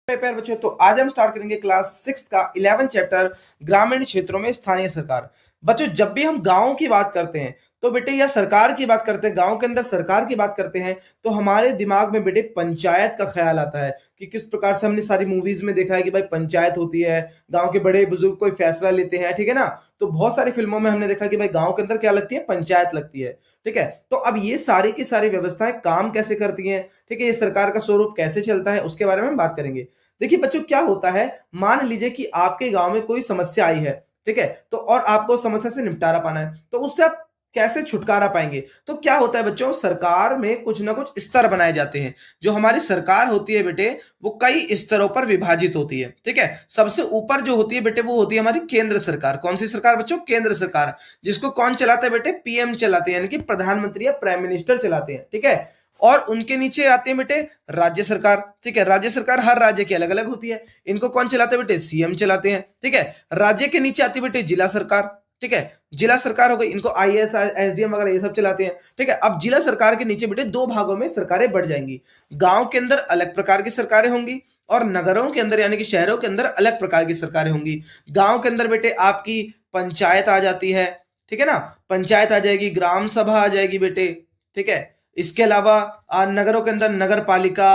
प्यारे बच्चों, तो आज हम स्टार्ट करेंगे क्लास 6 का 11 चैप्टर ग्रामीण क्षेत्रों में स्थानीय सरकार। बच्चों, जब भी हम गांव की बात करते हैं तो बेटे या सरकार की बात करते हैं, गांव के अंदर सरकार की बात करते हैं, तो हमारे दिमाग में बेटे पंचायत का ख्याल आता है कि किस प्रकार से हमने सारी मूवीज में देखा है कि भाई पंचायत होती है, गांव के बड़े बुजुर्ग कोई फैसला लेते हैं, ठीक है ना। तो बहुत सारी फिल्मों में हमने देखा कि भाई गांव के अंदर क्या लगती है, पंचायत लगती है, ठीक है। तो अब ये सारी की सारी व्यवस्थाएं काम कैसे करती हैं, ठीक है, ये सरकार का स्वरूप कैसे चलता है, उसके बारे में हम बात करेंगे। देखिए बच्चों, क्या होता है, मान लीजिए कि आपके गांव में कोई समस्या आई है, ठीक है, तो और आपको समस्या से निपटारा पाना है, तो उससे आप कैसे छुटकारा पाएंगे। तो क्या होता है बच्चों, सरकार में कुछ ना कुछ स्तर बनाए जाते हैं। जो हमारी सरकार होती है बेटे, वो कई स्तरों पर विभाजित होती है, ठीक है। सबसे ऊपर जो होती है बेटे, वो होती है हमारी केंद्र सरकार। कौन सी सरकार बच्चों? केंद्र सरकार। जिसको कौन चलाता है बेटे? पीएम चलाते हैं, यानी कि प्रधानमंत्री या प्राइम मिनिस्टर चलाते हैं, ठीक है। और उनके नीचे आते हैं बेटे राज्य सरकार, ठीक है। राज्य सरकार हर राज्य की अलग अलग होती है। इनको कौन चलाते हैं बेटे? सीएम चलाते हैं, ठीक है। राज्य के नीचे आती है बेटे जिला सरकार, ठीक है। जिला सरकार हो गई, इनको आईएएस एसडीएम वगैरह ये सब चलाते हैं, ठीक है। अब जिला सरकार के नीचे बेटे दो भागों में सरकारें बढ़ जाएंगी। गांव के अंदर अलग प्रकार की सरकारें होंगी और नगरों के अंदर यानी कि शहरों के अंदर अलग प्रकार की सरकारें होंगी। गांव के अंदर बेटे आपकी पंचायत आ जाती है, ठीक है ना। पंचायत आ जाएगी, ग्राम सभा आ जाएगी बेटे, ठीक है। इसके अलावा नगरों के अंदर नगर पालिका,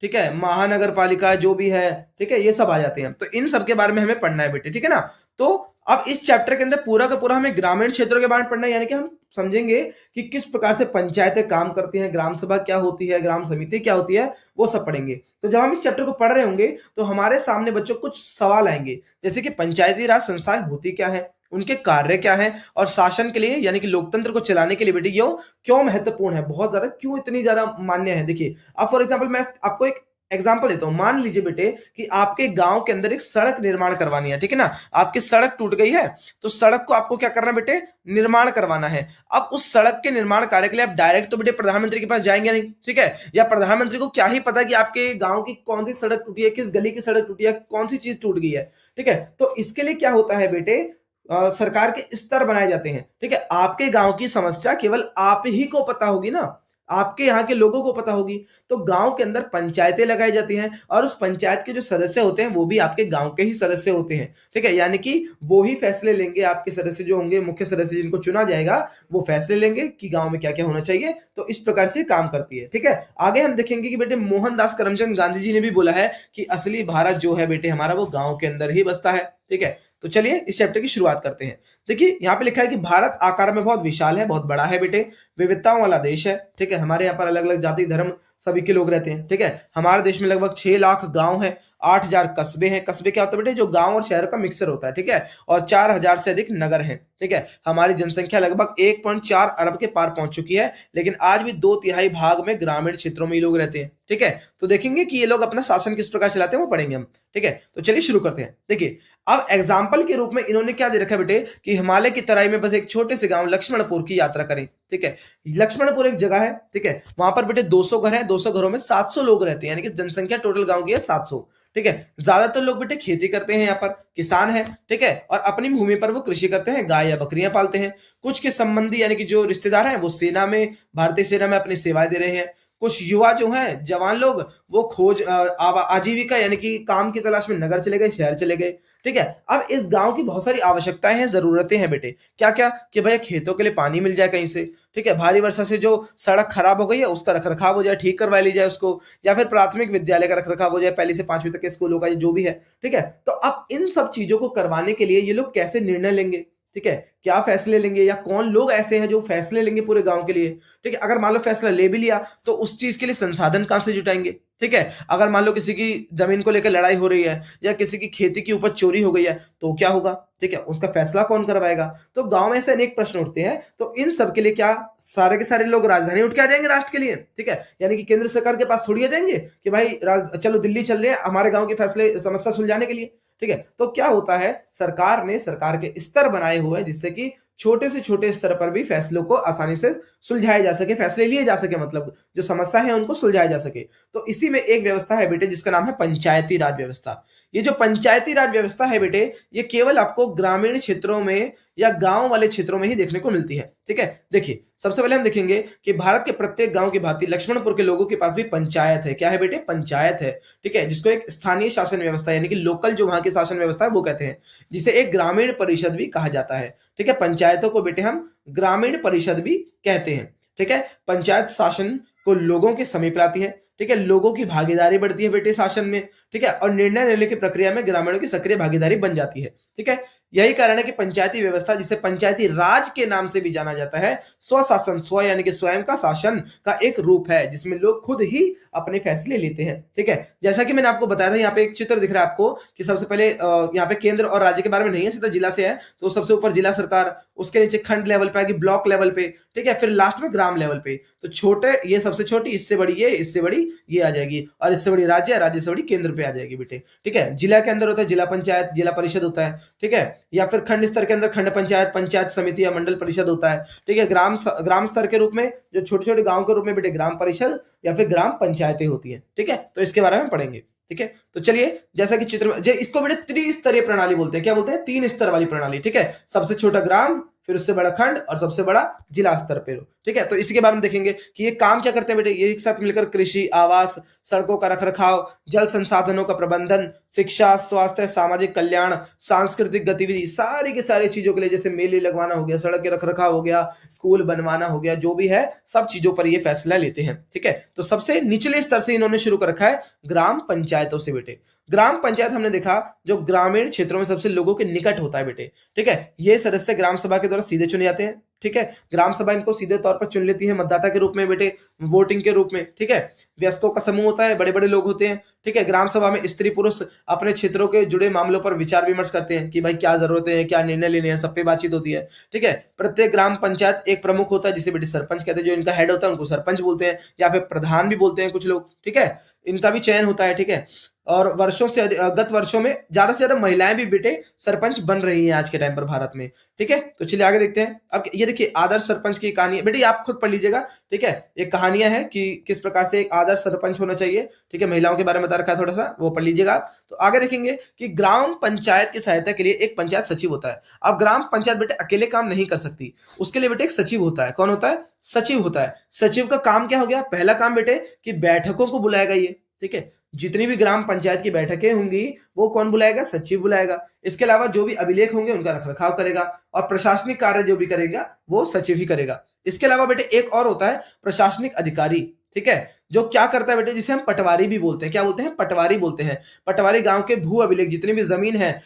ठीक है, महानगर पालिका जो भी है, ठीक है, ये सब आ जाते हैं। तो इन सब के बारे में हमें पढ़ना है बेटे, ठीक है ना। तो अब इस चैप्टर के अंदर पूरा का पूरा हमें ग्रामीण क्षेत्रों के बारे में पढ़ना है, यानी कि हम समझेंगे कि किस प्रकार से पंचायतें काम करती हैं, ग्राम सभा क्या होती है, ग्राम समिति क्या होती है, वो सब पढ़ेंगे। तो जब हम इस चैप्टर को पढ़ रहे होंगे तो हमारे सामने बच्चों कुछ सवाल आएंगे, जैसे कि पंचायती राज संस्थाएं होती क्या है, उनके कार्य क्या है, और शासन के लिए यानी कि लोकतंत्र को चलाने के लिए बेटे ये क्यों महत्वपूर्ण है, बहुत ज्यादा क्यों इतनी ज्यादा मान्य है। देखिए अब फॉर एग्जांपल मैं आपको एक एग्जांपल देता हूं। मान लीजिए बेटे कि आपके गांव के अंदर एक सड़क निर्माण करवानी है, ठीक है ना। आपकी सड़क टूट गई है, तो सड़क को आपको क्या करना है बेटे? निर्माण करवाना है। अब उस सड़क के निर्माण कार्य के लिए आप डायरेक्ट तो बेटे प्रधानमंत्री के पास जाएंगे नहीं, ठीक है। या प्रधानमंत्री को क्या ही पता कि आपके गांव की कौन सी सड़क टूटी है, किस गली की सड़क टूटी है, कौन सी चीज टूट गई है, ठीक है। तो इसके लिए क्या होता है बेटे, सरकार के स्तर बनाए जाते हैं, ठीक है। आपके गांव की समस्या केवल आप ही को पता होगी ना, आपके यहाँ के लोगों को पता होगी। तो गांव के अंदर पंचायतें लगाई जाती हैं और उस पंचायत के जो सदस्य होते हैं वो भी आपके गांव के ही सदस्य होते हैं, ठीक है। यानी कि वो ही फैसले लेंगे, आपके सदस्य जो होंगे, मुख्य सदस्य जिनको चुना जाएगा, वो फैसले लेंगे कि गांव में क्या क्या होना चाहिए। तो इस प्रकार से काम करती है, ठीक है। आगे हम देखेंगे कि बेटे मोहनदास करमचंद गांधी जी ने भी बोला है कि असली भारत जो है बेटे हमारा, वो गांव के अंदर ही बसता है, ठीक है। तो चलिए इस चैप्टर की शुरुआत करते हैं। देखिए यहाँ पे लिखा है कि भारत आकार में बहुत विशाल है, बहुत बड़ा है बेटे, विविधताओं वाला देश है, ठीक है। हमारे यहाँ पर अलग अलग जाति धर्म सभी के लोग रहते हैं, ठीक है। हमारे देश में लगभग 6 लाख गांव हैं, 8,000 कस्बे हैं। कस्बे क्या होता है बेटे? जो गांव और शहर का मिक्सर होता है, ठीक है। और 4,000 से अधिक नगर हैं, ठीक है। हमारी जनसंख्या लगभग 1.4 अरब के पार पहुंच चुकी है, लेकिन आज भी 2/3 भाग में ग्रामीण क्षेत्रों में ही लोग रहते हैं, ठीक है। तो देखेंगे कि ये लोग अपना शासन किस प्रकार चलाते हैं, वो पढ़ेंगे हम, ठीक है। तो चलिए शुरू करते हैं। देखिए अब एग्जाम्पल के रूप में इन्होंने क्या दे रखा है बेटे कि हिमालय की तराई में बस एक छोटे से गांव लक्ष्मणपुर की यात्रा करें, ठीक है। लक्ष्मणपुर एक जगह है, ठीक है। वहां पर बेटे 200 घर हैं, 200 घरों में 700 लोग रहते हैं, यानी कि जनसंख्या टोटल गांव की है 700, ठीक है। ज्यादातर लोग बेटे खेती करते हैं, यहाँ पर किसान है, ठीक है। और अपनी भूमि पर वो कृषि करते हैं, गाय या बकरियां पालते हैं। कुछ के संबंधी यानी कि जो रिश्तेदार हैं वो सेना में, भारतीय सेना में अपनी सेवाएं दे रहे हैं। कुछ युवा जो हैं, जवान लोग, वो खोज आजीविका यानी कि काम की तलाश में नगर चले गए, शहर चले गए, ठीक है। अब इस गांव की बहुत सारी आवश्यकताएं हैं, जरूरतें हैं बेटे। क्या क्या? कि भैया खेतों के लिए पानी मिल जाए कहीं से, ठीक है। भारी वर्षा से जो सड़क खराब हो गई है उसका रखरखाव हो जाए, ठीक करवा ली जाए उसको, या फिर प्राथमिक विद्यालय का रखरखाव हो जाए, पहली से 5वीं तक के स्कूलों का जो भी है, ठीक है। तो अब इन सब चीजों को करवाने के लिए ये लोग कैसे निर्णय लेंगे, ठीक है, क्या फैसले लेंगे, या कौन लोग ऐसे हैं जो फैसले लेंगे पूरे गांव के लिए, ठीक है। अगर मान लो फैसला ले भी लिया तो उस चीज के लिए संसाधन कहां से जुटाएंगे, ठीक है। अगर मान लो किसी की जमीन को लेकर लड़ाई हो रही है या किसी की खेती की उपज चोरी हो गई है तो क्या होगा, ठीक है, उसका फैसला कौन करवाएगा। तो गांव में ऐसे अनेक प्रश्न उठते हैं। तो इन सब के लिए क्या सारे के सारे लोग राजधानी उठ के आ जाएंगे राष्ट्र के लिए, ठीक है। यानी कि केंद्र सरकार के पास थोड़ी आ जाएंगे कि भाई चलो दिल्ली चल रहे हैं हमारे गांव के फैसले समस्या सुलझाने के लिए, ठीक है। तो क्या होता है, सरकार ने सरकार के स्तर बनाए हुए हैं जिससे कि छोटे से छोटे स्तर पर भी फैसलों को आसानी से सुलझाए जा सके, फैसले लिए जा सके, मतलब जो समस्या है उनको सुलझाया जा सके। तो इसी में एक व्यवस्था है बेटे जिसका नाम है पंचायती राज व्यवस्था। ये जो पंचायती राज व्यवस्था है बेटे, ये केवल आपको ग्रामीण क्षेत्रों में या गांव वाले क्षेत्रों में ही देखने को मिलती है। ठीक है, देखिए सबसे पहले हम देखेंगे कि भारत के प्रत्येक गांव की भांति लक्ष्मणपुर के लोगों के पास भी पंचायत है। क्या है बेटे? पंचायत है। ठीक है, जिसको एक स्थानीय शासन व्यवस्था यानी कि लोकल जो वहां की शासन व्यवस्था है वो कहते हैं, जिसे एक ग्रामीण परिषद भी कहा जाता है। ठीक है, पंचायतों को बेटे हम ग्रामीण परिषद भी कहते हैं। ठीक है, पंचायत शासन को लोगों के समीप लाती है। ठीक है, लोगों की भागीदारी बढ़ती है बेटे शासन में। ठीक है, और निर्णय लेने की प्रक्रिया में ग्रामीणों की सक्रिय भागीदारी बन जाती है। ठीक है, यही कारण है कि पंचायती व्यवस्था, जिसे पंचायती राज के नाम से भी जाना जाता है, स्वशासन, स्व यानी कि स्वयं का शासन का एक रूप है, जिसमें लोग खुद ही अपने फैसले लेते हैं। ठीक है, जैसा कि मैंने आपको बताया था, यहाँ पे एक चित्र दिख रहा है आपको कि सबसे पहले यहाँ पे केंद्र और राज्य के बारे में नहीं है, सीधा जिला से है। तो सबसे ऊपर जिला सरकार, उसके नीचे खंड लेवल पे आएगी, ब्लॉक लेवल पे। ठीक है, फिर लास्ट में ग्राम लेवल पे। तो छोटे, ये सबसे छोटी, इससे बड़ी ये, इससे बड़ी ये आ जाएगी, और इससे बड़ी राज्य, राज्य से बड़ी केंद्र पे आ जाएगी बेटे। ठीक है, जिला के अंदर होता है जिला पंचायत, जिला परिषद होता है। ठीक है, या फिर खंड स्तर के अंदर खंड पंचायत, पंचायत समिति या मंडल परिषद होता है। ठीक है, ग्राम स्तर के रूप में, जो छोटे छोटे गांव के रूप में बेटे, ग्राम परिषद या फिर ग्राम पंचायतें होती हैं। ठीक है, तो इसके बारे में पढ़ेंगे। ठीक है, तो चलिए, जैसा कि चित्र में, इसको बेटे त्रिस्तरीय प्रणाली बोलते हैं। क्या बोलते हैं? 3 स्तर वाली प्रणाली। ठीक है, सबसे छोटा ग्राम, फिर उससे बड़ा खंड, और सबसे बड़ा जिला स्तर पे। ठीक है, तो इसी के बारे में देखेंगे कि ये काम क्या करते हैं बेटे। ये एक साथ मिलकर कृषि, आवास, सड़कों का रखरखाव, जल संसाधनों का प्रबंधन, शिक्षा, स्वास्थ्य, सामाजिक कल्याण, सांस्कृतिक गतिविधि, सारी की सारी चीजों के लिए, जैसे मेले लगवाना हो गया, सड़क के रखरखाव हो गया, स्कूल बनवाना हो गया, जो भी है सब चीजों पर ये फैसला लेते हैं। ठीक है, तो सबसे निचले स्तर से इन्होंने शुरू कर रखा है ग्राम पंचायतों से बेटे। ग्राम पंचायत हमने देखा जो ग्रामीण क्षेत्रों में सबसे लोगों के निकट होता है बेटे। ठीक है, ये सदस्य ग्राम सभा के द्वारा सीधे चुने जाते हैं। ठीक है, ग्राम सभा इनको सीधे तौर पर चुन लेती है मतदाता के रूप में बेटे, वोटिंग के रूप में। ठीक है, वयस्कों का समूह होता है, बड़े बड़े लोग होते हैं। ठीक है, ग्राम सभा में स्त्री पुरुष अपने क्षेत्रों के जुड़े मामलों पर विचार विमर्श करते हैं कि भाई क्या जरूरतें हैं, क्या निर्णय लेने हैं, सब पे बातचीत होती है। ठीक है, प्रत्येक ग्राम पंचायत एक प्रमुख होता है, जिसे बेटे सरपंच कहते हैं। जो इनका हेड होता है उनको सरपंच बोलते हैं, या फिर प्रधान भी बोलते हैं कुछ लोग। ठीक है, इनका भी चयन होता है। ठीक है, और वर्षों से, गत वर्षों में ज्यादा से ज्यादा महिलाएं भी बेटे सरपंच बन रही हैं आज के टाइम पर भारत में। ठीक है, तो चलिए आगे देखते हैं। अब ये देखिए, आदर्श सरपंच की कहानी है बेटे, आप खुद पढ़ लीजिएगा। ठीक है, ये कहानियां हैं कि किस प्रकार से एक आदर्श सरपंच होना चाहिए। ठीक है, महिलाओं के बारे में बता रखा है थोड़ा सा, वो पढ़ लीजिएगा। तो आगे देखेंगे कि ग्राम पंचायत की सहायता के लिए एक पंचायत सचिव होता है। अब ग्राम पंचायत बेटे अकेले काम नहीं कर सकती, उसके लिए बेटे एक सचिव होता है। कौन होता है? सचिव होता है। सचिव का काम क्या हो गया? पहला काम बेटे कि बैठकों को बुलाएगा ये। ठीक है, जितनी भी ग्राम पंचायत की बैठकें होंगी वो कौन बुलाएगा? सचिव बुलाएगा। इसके अलावा जो भी अभिलेख होंगे उनका रखरखाव करेगा, और प्रशासनिक कार्य जो भी करेगा वो सचिव ही करेगा। इसके अलावा बेटे एक और होता है प्रशासनिक अधिकारी। ठीक है, जो क्या करता है बेटे, जिसे हम पटवारी भी बोलते हैं। क्या बोलते हैं? पटवारी बोलते हैं। पटवारी गांव के भू अभिलेख, जितनी भी जमीन है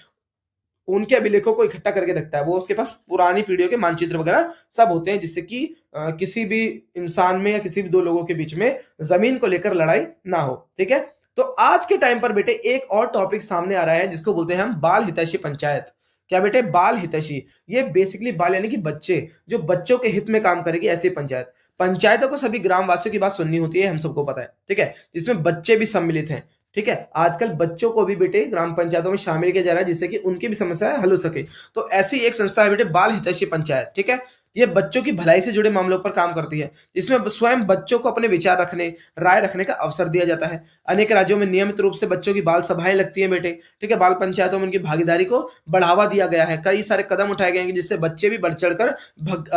उनके अभिलेखों को इकट्ठा करके रखता है। वो उसके पास पुरानी पीढ़ियों के मानचित्र वगैरह सब होते हैं, जिससे कि किसी भी इंसान में या किसी भी दो लोगों के बीच में जमीन को लेकर लड़ाई ना हो। ठीक है, तो आज के टाइम पर बेटे एक और टॉपिक सामने आ रहा है, जिसको बोलते हैं हम बाल हितैषी पंचायत। क्या बेटे? बाल हितैषी। ये बेसिकली बाल यानी कि बच्चे, जो बच्चों के हित में काम करेगी, ऐसी पंचायत। पंचायतों को सभी ग्रामवासियों की बात सुननी होती है, हम सबको पता है। ठीक है, जिसमें बच्चे भी सम्मिलित हैं। ठीक है, आजकल बच्चों को भी बेटे ग्राम पंचायतों में शामिल किया जा रहा है, जिससे कि उनकी भी समस्याएं हल हो सके। तो ऐसी एक संस्था है बेटे बाल हितैषी पंचायत। ठीक है, ये बच्चों की भलाई से जुड़े मामलों पर काम करती है, जिसमें स्वयं बच्चों को अपने विचार रखने, राय रखने का अवसर दिया जाता है। अनेक राज्यों में नियमित रूप से बच्चों की बाल सभाएं लगती हैं बेटे। ठीक है, बाल पंचायतों में उनकी भागीदारी को बढ़ावा दिया गया है। कई सारे कदम उठाए गए हैं जिससे बच्चे भी बढ़ चढ़कर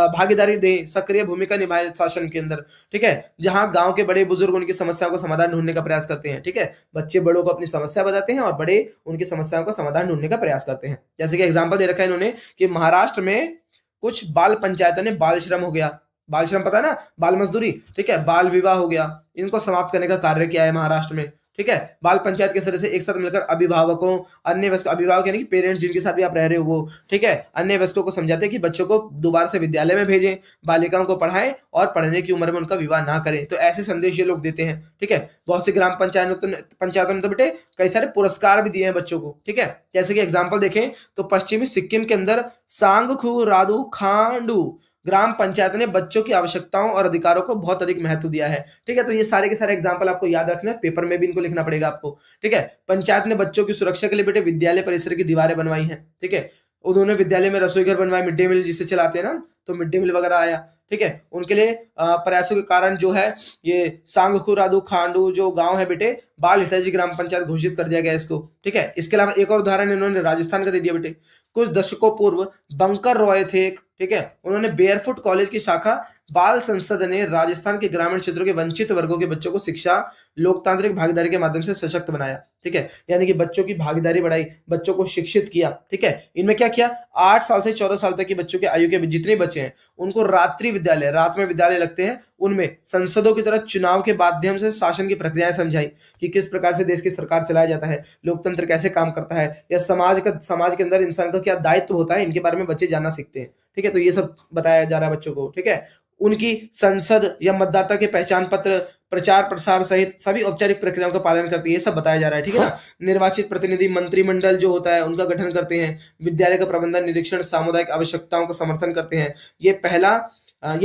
भागीदारी दें, सक्रिय भूमिका निभाएं शासन के अंदर। ठीक है, जहां गांव के बड़े बुजुर्ग उनकी समस्याओं को समाधान ढूंढने का प्रयास करते हैं। ठीक है, बच्चे बड़ों को अपनी समस्या बताते हैं और बड़े उनकी समस्याओं का समाधान ढूंढने का प्रयास करते हैं। जैसे कि एग्जाम्पल दे रखा है इन्होंने कि महाराष्ट्र में कुछ बाल पंचायतों ने बाल श्रम हो गया, बाल श्रम पता है ना, बाल मजदूरी। ठीक है, बाल विवाह हो गया, इनको समाप्त करने का कार्य किया है महाराष्ट्र में। ठीक है, बाल पंचायत के सदस्य एक साथ मिलकर अभिभावकों, अन्य वयस्क, अभिभावक यानी कि पेरेंट्स जिनके साथ भी आप रह रहे हो वो, ठीक है, अन्य वयस्कों को समझाते हैं कि बच्चों को दोबारा से विद्यालय में भेजें, बालिकाओं को पढ़ाएं और पढ़ने की उम्र में उनका विवाह ना करें। तो ऐसे संदेश ये लोग देते हैं। ठीक है, बहुत सी ग्राम पंचायतों ने तो बेटे कई सारे पुरस्कार भी दिए हैं बच्चों को। ठीक है, जैसे कि एग्जाम्पल देखें तो पश्चिमी सिक्किम के अंदर सांगखू रादू खांडू ग्राम पंचायत ने बच्चों की आवश्यकताओं और अधिकारों को बहुत अधिक महत्व दिया है। ठीक है, तो ये सारे के सारे एग्जाम्पल आपको याद रखना है, पेपर में भी इनको लिखना पड़ेगा आपको। ठीक है, पंचायत ने बच्चों की सुरक्षा के लिए बेटे विद्यालय परिसर की दीवारें बनवाई हैं। ठीक है, उन्होंने विद्यालय में रसोई घर बनवाए, मिड डे मील जिसे चलाते हैं ना, तो मिड डे मील वगैरह आया। ठीक है, उनके लिए प्रयासों के कारण जो है ये सांगखू रादू खांडू जो गांव है बेटे, बाल हितैषी ग्राम पंचायत घोषित कर दिया गया इसको। ठीक है, इसके अलावा एक और उदाहरण इन्होंने राजस्थान का दे दिया बेटे। कुछ दशकों पूर्व बंकर रॉय थे एक, ठीक है, उन्होंने बेयरफुट कॉलेज की शाखा बाल संसद ने राजस्थान के ग्रामीण क्षेत्रों के वंचित वर्गों के बच्चों को शिक्षा लोकतांत्रिक भागीदारी के माध्यम से सशक्त बनाया। ठीक है, यानी कि बच्चों की भागीदारी बढ़ाई, बच्चों को शिक्षित किया। ठीक है, इनमें क्या किया, 8 साल से 14 साल तक के बच्चों के आयु के जितने बच्चे हैं उनको रात्रि विद्यालय, रात में विद्यालय लगते हैं, उनमें संसदों की तरह चुनाव के माध्यम से शासन की प्रक्रियाएं समझाई कि किस प्रकार से देश की सरकार चलाया जाता है, लोकतंत्र कैसे काम करता है, या समाज के अंदर इंसान का क्या दायित्व होता है, इनके बारे में बच्चे जानना सीखते हैं। ठीक है, तो ये सब बताया जा रहा है बच्चों को। ठीक है, उनकी संसद या मतदाता के पहचान पत्र, प्रचार प्रसार सहित सभी औपचारिक प्रक्रियाओं का पालन करती है, ये सब बताया जा रहा है। ठीक है ना, निर्वाचित प्रतिनिधि मंत्रिमंडल जो होता है उनका गठन करते हैं, विद्यालय का प्रबंधन निरीक्षण सामुदायिक आवश्यकताओं का समर्थन करते हैं। ये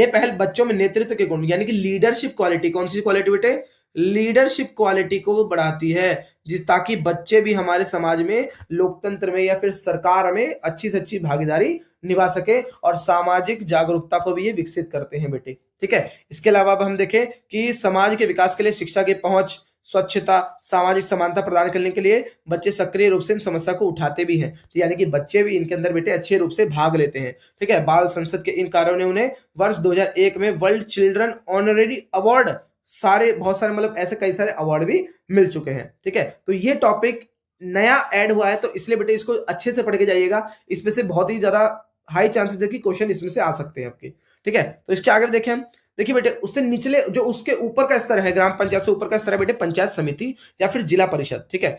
पहल बच्चों में नेतृत्व के गुण यानी कि लीडरशिप क्वालिटी, कौन सी क्वालिटी बेटे, लीडरशिप क्वालिटी को बढ़ाती है, जिस ताकि बच्चे भी हमारे समाज में, लोकतंत्र में या फिर सरकार में अच्छी से अच्छी भागीदारी निभा सके, और सामाजिक जागरूकता को भी ये विकसित करते हैं बेटे। ठीक है, इसके अलावा अब हम देखें कि समाज के विकास के लिए शिक्षा की पहुंच, स्वच्छता, सामाजिक समानता प्रदान करने के लिए बच्चे सक्रिय रूप से इन समस्या को उठाते भी हैं। तो यानी कि बच्चे भी इनके अंदर बेटे अच्छे रूप से भाग लेते हैं। ठीक है, बाल संसद के इन कार्यों ने उन्हें वर्ष 2001 में वर्ल्ड चिल्ड्रन ऑनररी अवार्ड, बहुत सारे मतलब ऐसे कई सारे अवार्ड भी मिल चुके हैं। ठीक है, तो ये टॉपिक नया ऐड हुआ है, तो इसलिए बेटे इसको अच्छे से पढ़ के जाइएगा, इसमें से बहुत ही ज्यादा हाई चांसेस है कि क्वेश्चन इसमें से आ सकते हैं आपके। ठीक है, तो इसके आगे देखें हम, देखिए बेटे उससे निचले जो उसके ऊपर का स्तर है, ग्राम पंचायत से ऊपर का स्तर है बेटे पंचायत समिति या फिर जिला परिषद। ठीक है,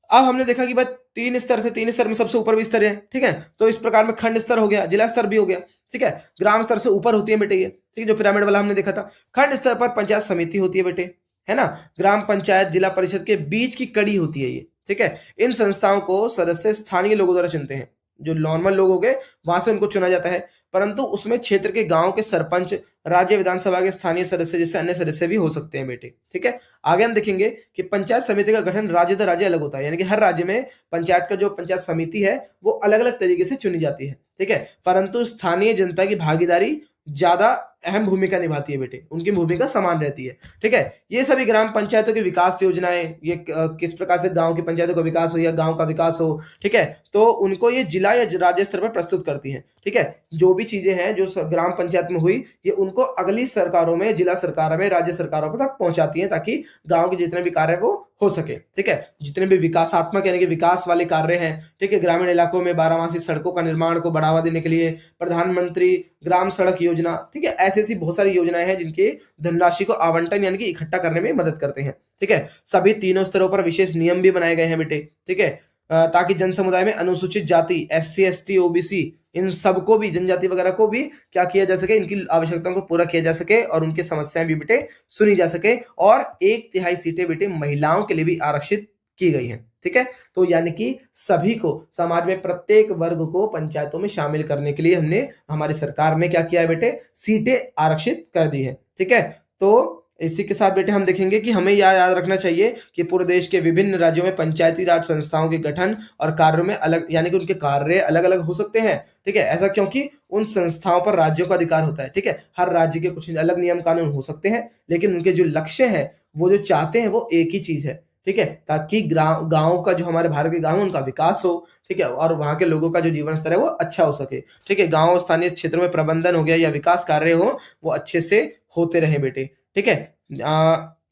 अब हमने देखा कि भाई 3 स्तर थे, 3 स्तर में सबसे ऊपर भी स्तर है। ठीक है, तो इस प्रकार में खंड स्तर हो गया, जिला स्तर भी हो गया। ठीक है, ग्राम स्तर से ऊपर होती है बेटे ये, ठीक है, जो पिरामिड वाला हमने देखा था। खंड स्तर पर पंचायत समिति होती है बेटे, है ना, ग्राम पंचायत जिला परिषद के बीच की कड़ी होती है ये। ठीक है, इन संस्थाओं को सदस्य स्थानीय लोगों द्वारा चुनते हैं, जो नॉर्मल लोग हो गए वहां से उनको चुना जाता है, परंतु उसमें क्षेत्र के गांव के सरपंच, राज्य विधानसभा के स्थानीय सदस्य जैसे अन्य सदस्य भी हो सकते हैं बेटे। ठीक है, आगे हम देखेंगे कि पंचायत समिति का गठन राज्य दर राज्य अलग होता है, यानी कि हर राज्य में पंचायत का जो पंचायत समिति है वो अलग अलग तरीके से चुनी जाती है। ठीक है, परंतु स्थानीय जनता की भागीदारी ज्यादा अहम भूमिका निभाती है बेटे, उनकी भूमिका समान रहती है। ठीक है, ये सभी ग्राम पंचायतों की विकास योजनाएं, ये किस प्रकार से गांव की पंचायतों का विकास हो या गांव का विकास हो, ठीक है, तो उनको ये जिला या राज्य स्तर पर प्रस्तुत करती है। ठीक है, जो भी चीजें हैं जो ग्राम पंचायत में हुई, ये उनको अगली सरकारों में, जिला सरकार में, राज्य सरकारों तक पहुंचाती है, ताकि गांव के जितने भी कार्य वो हो सके। ठीक है, जितने भी विकासात्मक यानी कि विकास वाले कार्य हैं, ठीक है, ग्रामीण इलाकों में 12 सड़कों का निर्माण को बढ़ावा देने के लिए प्रधानमंत्री ग्राम सड़क योजना, ठीक है, ऐसी बहुत सारी योजनाएं हैं जिनके धनराशि को आवंटन यानी कि इकट्ठा करने में मदद करते हैं। ठीक है, सभी तीनों स्तरों पर विशेष नियम भी बनाए गए हैं बेटे। ठीक है, ताकि जन समुदाय में अनुसूचित जाति, SC ST OBC, इन सबको भी, जनजाति वगैरह को भी क्या किया जा सके, इनकी आवश्यकताओं को पूरा किया जा सके और उनकी समस्याएं भी बेटे सुनी जा सके, और 1/3 सीटें बेटे महिलाओं के लिए भी आरक्षित की गई हैं। ठीक है, तो यानी कि सभी को, समाज में प्रत्येक वर्ग को पंचायतों में शामिल करने के लिए हमारी सरकार ने क्या किया है बेटे, सीटें आरक्षित कर दी है। ठीक है, तो इसी के साथ बेटे हम देखेंगे कि हमें याद रखना चाहिए कि पूरे देश के विभिन्न राज्यों में पंचायती राज संस्थाओं के गठन और कार्यों में अलग, यानी कि उनके कार्य अलग अलग हो सकते हैं। ठीक है, ऐसा क्योंकि उन संस्थाओं पर राज्यों का अधिकार होता है। ठीक है, हर राज्य के कुछ अलग नियम कानून हो सकते हैं, लेकिन उनके जो लक्ष्य है, वो जो चाहते हैं वो एक ही चीज है। ठीक है, ताकि गांव का, जो हमारे भारत के गांव है, उनका विकास हो। ठीक है, और वहां के लोगों का जो जीवन स्तर है वो अच्छा हो सके। ठीक है, गांव स्थानीय क्षेत्रों में प्रबंधन हो गया या विकास कार्य हो, वो अच्छे से होते रहे बेटे। ठीक है,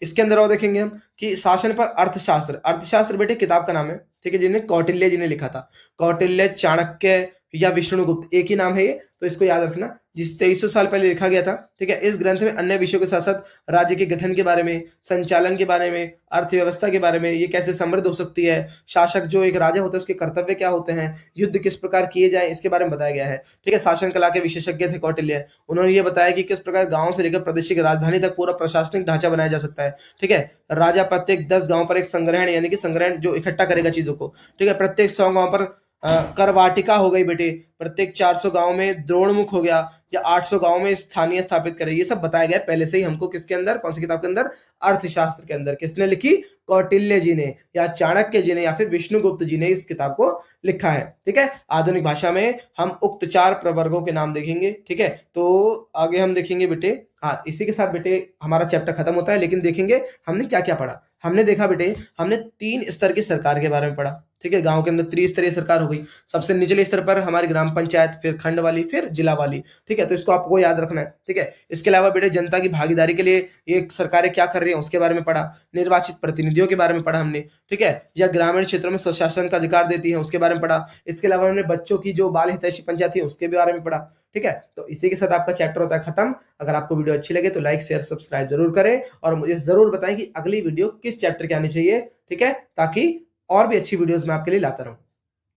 इसके अंदर और देखेंगे हम कि शासन पर अर्थशास्त्र बेटे किताब का नाम है। ठीक है, जिन्हें कौटिल्य जी ने लिखा था, कौटिल्य, चाणक्य या विष्णुगुप्त, एक ही नाम है ये, तो इसको याद रखना, जिस 2300 साल पहले लिखा गया था। ठीक है, इस ग्रंथ में अन्य विषयों के साथ साथ राज्य के गठन के बारे में, संचालन के बारे में, अर्थव्यवस्था के बारे में, ये कैसे समृद्ध हो सकती है, शासक जो एक राजा होता है उसके कर्तव्य क्या होते हैं, युद्ध किस प्रकार किए जाए, इसके बारे में बताया गया है। ठीक है, शासन कला के विशेषज्ञ थे कौटिल्य, उन्होंने ये बताया कि किस प्रकार गांव से लेकर प्रदेश की राजधानी तक पूरा प्रशासनिक ढांचा बनाया जा सकता है। ठीक है, राजा प्रत्येक 10 गांव पर एक संग्रहण यानी कि संग्रहण जो इकट्ठा करेगा चीजों को, ठीक है, प्रत्येक 100 गांव पर करवाटिका हो गई बेटे, प्रत्येक 400 गांव में द्रोणमुख हो गया, या 800 गांव में स्थानीय स्थापित करे, ये सब बताया गया पहले से ही हमको किसके अंदर, कौन सी किताब के अंदर, अर्थशास्त्र के अंदर। किसने लिखी, कौटिल्य जी ने या चाणक्य जी ने या फिर विष्णुगुप्त जी ने इस किताब को लिखा है। ठीक है, आधुनिक भाषा में हम उक्त 4 प्रवर्गों के नाम देखेंगे। ठीक है, तो आगे हम देखेंगे बेटे, हाँ इसी के साथ बेटे हमारा चैप्टर खत्म होता है, लेकिन देखेंगे हमने क्या क्या पढ़ा। हमने देखा बेटे, हमने 3 स्तर की सरकार के बारे में पढ़ा। ठीक है, गांव के अंदर त्रिस्तरीय सरकार हो गई, सबसे निचले स्तर पर हमारी ग्राम पंचायत, फिर खंड वाली, फिर जिला वाली। ठीक है, तो इसको आपको याद रखना है। ठीक है, इसके अलावा बेटे जनता की भागीदारी के लिए ये सरकारें क्या कर रही हैं उसके बारे में पढ़ा, निर्वाचित प्रतिनिधियों के बारे में पढ़ा हमने। ठीक है, या ग्रामीण क्षेत्रों में स्वशासन का अधिकार देती है उसके बारे में पढ़ा। इसके अलावा हमने बच्चों की जो बाल हितैषी पंचायत थी उसके बारे में पढ़ा। ठीक है, तो इसी के साथ आपका चैप्टर होता है खत्म। अगर आपको वीडियो अच्छी लगे तो लाइक शेयर सब्सक्राइब जरूर करें, और मुझे जरूर बताएं कि अगली वीडियो किस चैप्टर की आनी चाहिए। ठीक है, ताकि और भी अच्छी वीडियोस मैं आपके लिए लाता रहूं।